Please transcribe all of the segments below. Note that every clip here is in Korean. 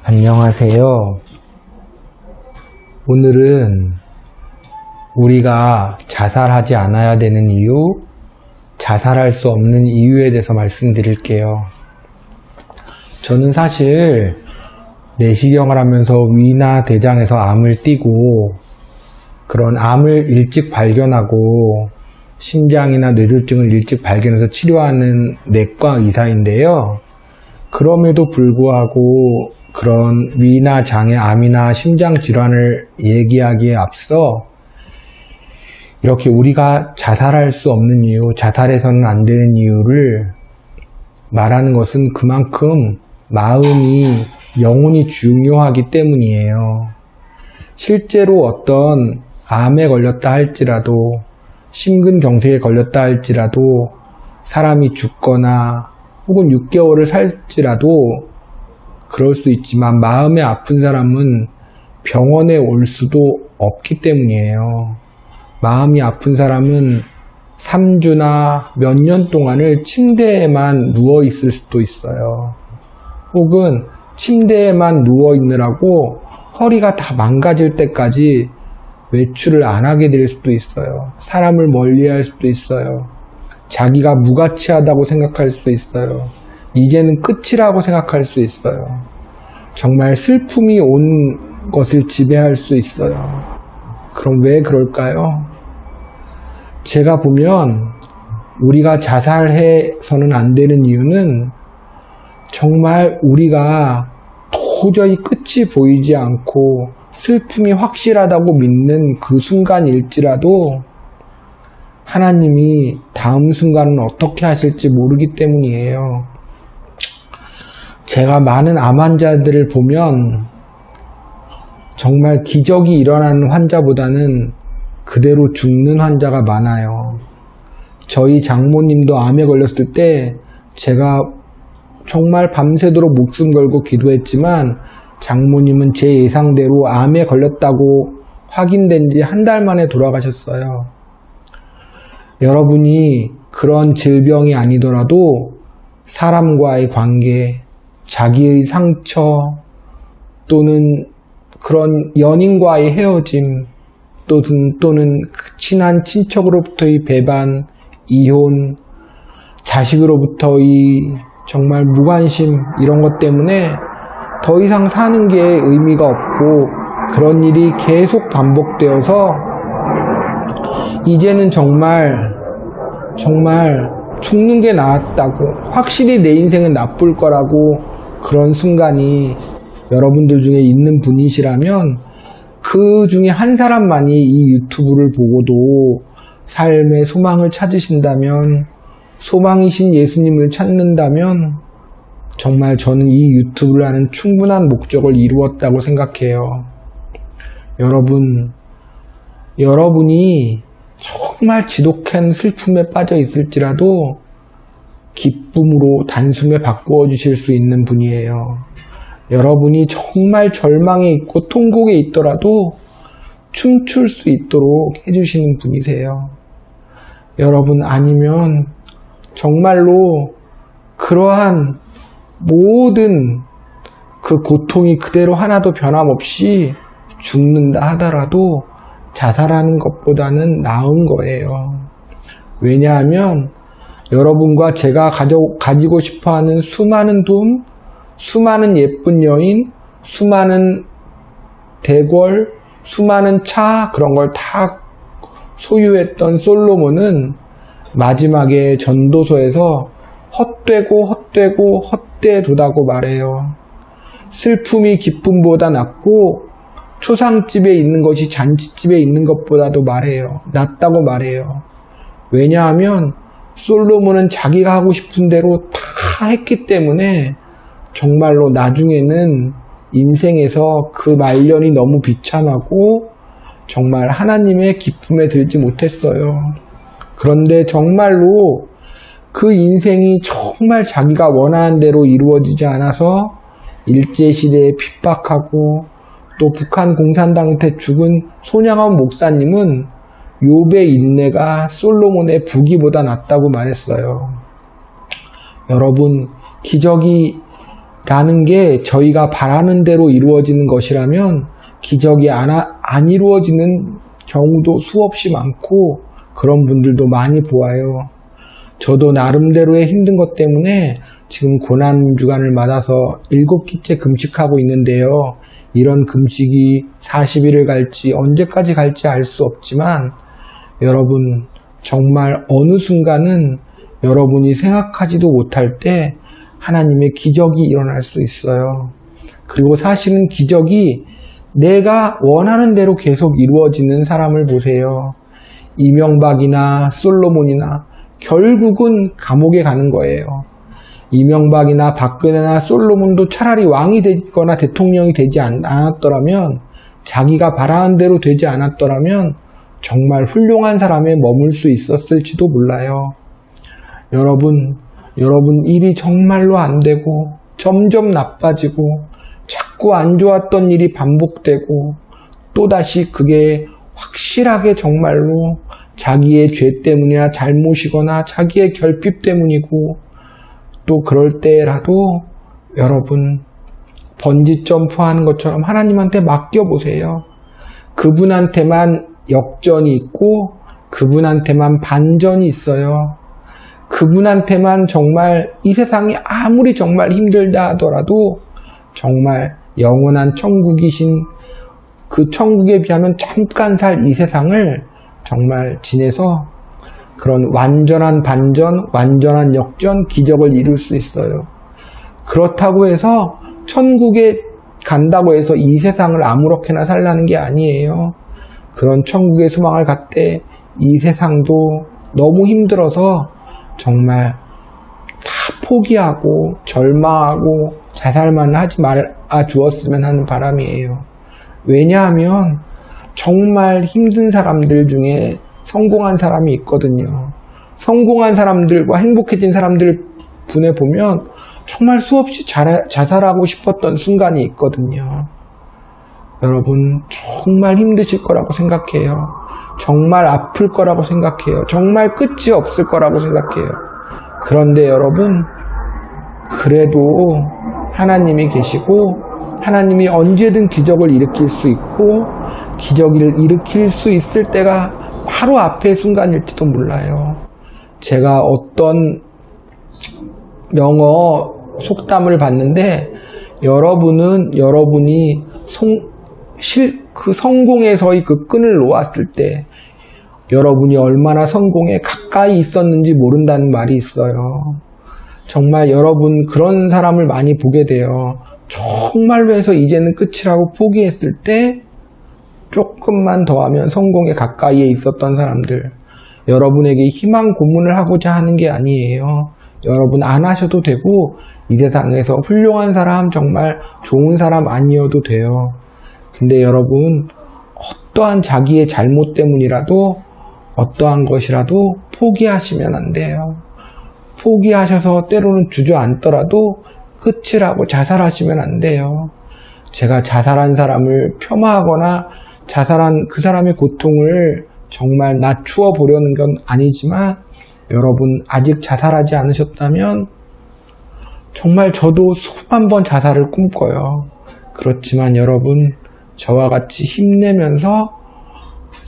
안녕하세요. 오늘은 우리가 자살하지 않아야 되는 이유, 자살할 수 없는 이유에 대해서 말씀드릴게요. 저는 사실 내시경을 하면서 위나 대장에서 암을 띠고 그런 암을 일찍 발견하고 심장이나 뇌졸중을 일찍 발견해서 치료하는 내과 의사인데요. 그럼에도 불구하고 그런 위나 장의 암이나 심장 질환을 얘기하기에 앞서 이렇게 우리가 자살할 수 없는 이유, 자살해서는 안 되는 이유를 말하는 것은 그만큼 마음이, 영혼이 중요하기 때문이에요. 실제로 어떤 암에 걸렸다 할지라도, 심근경색에 걸렸다 할지라도, 사람이 죽거나 혹은 6개월을 살지라도 그럴 수 있지만 마음이 아픈 사람은 병원에 올 수도 없기 때문이에요. 마음이 아픈 사람은 3주나 몇 년 동안을 침대에만 누워 있을 수도 있어요. 혹은 침대에만 누워 있느라고 허리가 다 망가질 때까지 외출을 안 하게 될 수도 있어요. 사람을 멀리할 수도 있어요. 자기가 무가치하다고 생각할 수도 있어요. 이제는 끝이라고 생각할 수 있어요. 정말 슬픔이 온 것을 지배할 수 있어요. 그럼 왜 그럴까요? 제가 보면 우리가 자살해서는 안 되는 이유는 정말 우리가 도저히 끝이 보이지 않고 슬픔이 확실하다고 믿는 그 순간일지라도 하나님이 다음 순간은 어떻게 하실지 모르기 때문이에요. 제가 많은 암 환자들을 보면 정말 기적이 일어나는 환자보다는 그대로 죽는 환자가 많아요. 저희 장모님도 암에 걸렸을 때 제가 정말 밤새도록 목숨 걸고 기도했지만 장모님은 제 예상대로 암에 걸렸다고 확인된 지 한 달 만에 돌아가셨어요. 여러분이 그런 질병이 아니더라도 사람과의 관계, 자기의 상처 또는 그런 연인과의 헤어짐 또는 친한 친척으로부터의 배반, 이혼, 자식으로부터의 정말 무관심 이런 것 때문에 더 이상 사는 게 의미가 없고 그런 일이 계속 반복되어서 이제는 정말 죽는 게 나았다고, 확실히 내 인생은 나쁠 거라고 그런 순간이 여러분들 중에 있는 분이시라면 그 중에 한 사람만이 이 유튜브를 보고도 삶의 소망을 찾으신다면, 소망이신 예수님을 찾는다면 정말 저는 이 유튜브를 하는 충분한 목적을 이루었다고 생각해요. 여러분이 정말 지독한 슬픔에 빠져 있을지라도 기쁨으로 단숨에 바꾸어 주실 수 있는 분이에요. 여러분이 정말 절망에 있고 통곡에 있더라도 춤출 수 있도록 해주시는 분이세요. 여러분 아니면 정말로 그러한 모든 그 고통이 그대로 하나도 변함없이 죽는다 하더라도 자살하는 것보다는 나은 거예요. 왜냐하면 여러분과 제가 가지고 싶어하는 수많은 돈, 수많은 예쁜 여인, 수많은 대궐, 수많은 차 그런 걸 다 소유했던 솔로몬은 마지막에 전도서에서 헛되도다고 말해요. 슬픔이 기쁨보다 낫고 초상집에 있는 것이 잔치집에 있는 것보다도 낫다고 말해요. 왜냐하면 솔로몬은 자기가 하고 싶은 대로 다 했기 때문에 정말로 나중에는 인생에서 그 말년이 너무 비참하고 정말 하나님의 기쁨에 들지 못했어요. 그런데 정말로 그 인생이 정말 자기가 원하는 대로 이루어지지 않아서 일제시대에 핍박하고 또 북한 공산당한테 죽은 손양원 목사님은 욥의 인내가 솔로몬의 부귀보다 낫다고 말했어요. 여러분, 기적이 라는 게 저희가 바라는 대로 이루어지는 것이라면 기적이 안 이루어지는 경우도 수없이 많고 그런 분들도 많이 보아요. 저도 나름대로의 힘든 것 때문에 지금 고난주간을 맞아서 7끼째 금식하고 있는데요. 이런 금식이 40일을 갈지 언제까지 갈지 알 수 없지만 여러분 정말 어느 순간은 여러분이 생각하지도 못할 때 하나님의 기적이 일어날 수 있어요. 그리고 사실은 기적이 내가 원하는 대로 계속 이루어지는 사람을 보세요. 이명박이나 솔로몬이나 결국은 감옥에 가는 거예요. 이명박이나 박근혜나 솔로몬도 차라리 왕이 되거나 대통령이 되지 않았더라면, 자기가 바라는 대로 되지 않았더라면 정말 훌륭한 사람에 머물 수 있었을지도 몰라요. 여러분 일이 정말로 안 되고 점점 나빠지고 자꾸 안 좋았던 일이 반복되고 또다시 그게 확실하게 정말로 자기의 죄 때문이나 잘못이거나 자기의 결핍 때문이고, 또 그럴 때라도 여러분 번지 점프하는 것처럼 하나님한테 맡겨보세요. 그분한테만 역전이 있고 그분한테만 반전이 있어요. 그분한테만 정말 이 세상이 아무리 정말 힘들다 하더라도 정말 영원한 천국이신 그 천국에 비하면 잠깐 살 이 세상을 정말 지내서 그런 완전한 반전, 완전한 역전, 기적을 이룰 수 있어요. 그렇다고 해서 천국에 간다고 해서 이 세상을 아무렇게나 살라는 게 아니에요. 그런 천국의 소망을 갖되 이 세상도 너무 힘들어서 정말 다 포기하고 절망하고 자살만 하지 말아 주었으면 하는 바람이에요. 왜냐하면 정말 힘든 사람들 중에 성공한 사람이 있거든요. 성공한 사람들과 행복해진 사람들 분에 보면 정말 수없이 자살하고 싶었던 순간이 있거든요. 여러분 정말 힘드실 거라고 생각해요. 정말 아플 거라고 생각해요. 정말 끝이 없을 거라고 생각해요. 그런데 여러분 그래도 하나님이 계시고 하나님이 언제든 기적을 일으킬 수 있고 기적을 일으킬 수 있을 때가 바로 앞의 순간일지도 몰라요. 제가 어떤 영어 속담을 봤는데 여러분이 그 성공에서의 그 끈을 놓았을 때 여러분이 얼마나 성공에 가까이 있었는지 모른다는 말이 있어요. 정말 여러분 그런 사람을 많이 보게 돼요. 정말로 해서 이제는 끝이라고 포기했을 때 조금만 더 하면 성공에 가까이에 있었던 사람들, 여러분에게 희망 고문을 하고자 하는 게 아니에요. 여러분 안 하셔도 되고 이 세상에서 훌륭한 사람, 정말 좋은 사람 아니어도 돼요. 근데 여러분 어떠한 자기의 잘못 때문이라도 어떠한 것이라도 포기하시면 안 돼요. 포기하셔서 때로는 주저앉더라도 끝이라고 자살하시면 안 돼요. 제가 자살한 사람을 폄하하거나 자살한 그 사람의 고통을 정말 낮추어 보려는 건 아니지만 여러분 아직 자살하지 않으셨다면 정말 저도 수만 번 자살을 꿈꿔요. 그렇지만 여러분 저와 같이 힘내면서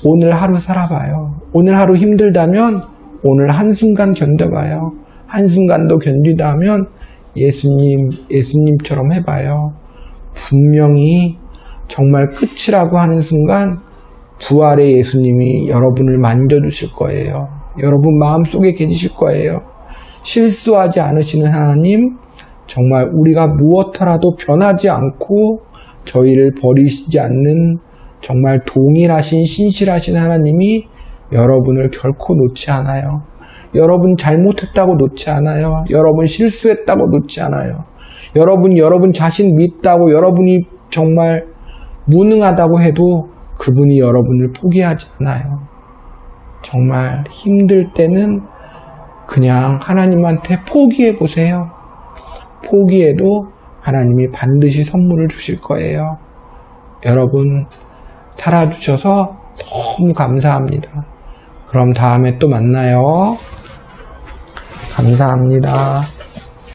오늘 하루 살아봐요. 오늘 하루 힘들다면 오늘 한순간 견뎌봐요. 한순간도 견디다 하면 예수님처럼 해봐요. 분명히 정말 끝이라고 하는 순간 부활의 예수님이 여러분을 만져주실 거예요. 여러분 마음속에 계실 거예요. 실수하지 않으시는 하나님, 정말 우리가 무엇하라도 변하지 않고 저희를 버리시지 않는 정말 동일하신 신실하신 하나님이 여러분을 결코 놓지 않아요. 여러분 잘못했다고 놓지 않아요. 여러분 실수했다고 놓지 않아요. 여러분 자신 밉다고, 여러분이 정말 무능하다고 해도 그분이 여러분을 포기하지 않아요. 정말 힘들 때는 그냥 하나님한테 포기해 보세요. 포기해도 하나님이 반드시 선물을 주실 거예요. 여러분 살아주셔서 너무 감사합니다. 그럼 다음에 또 만나요. 감사합니다.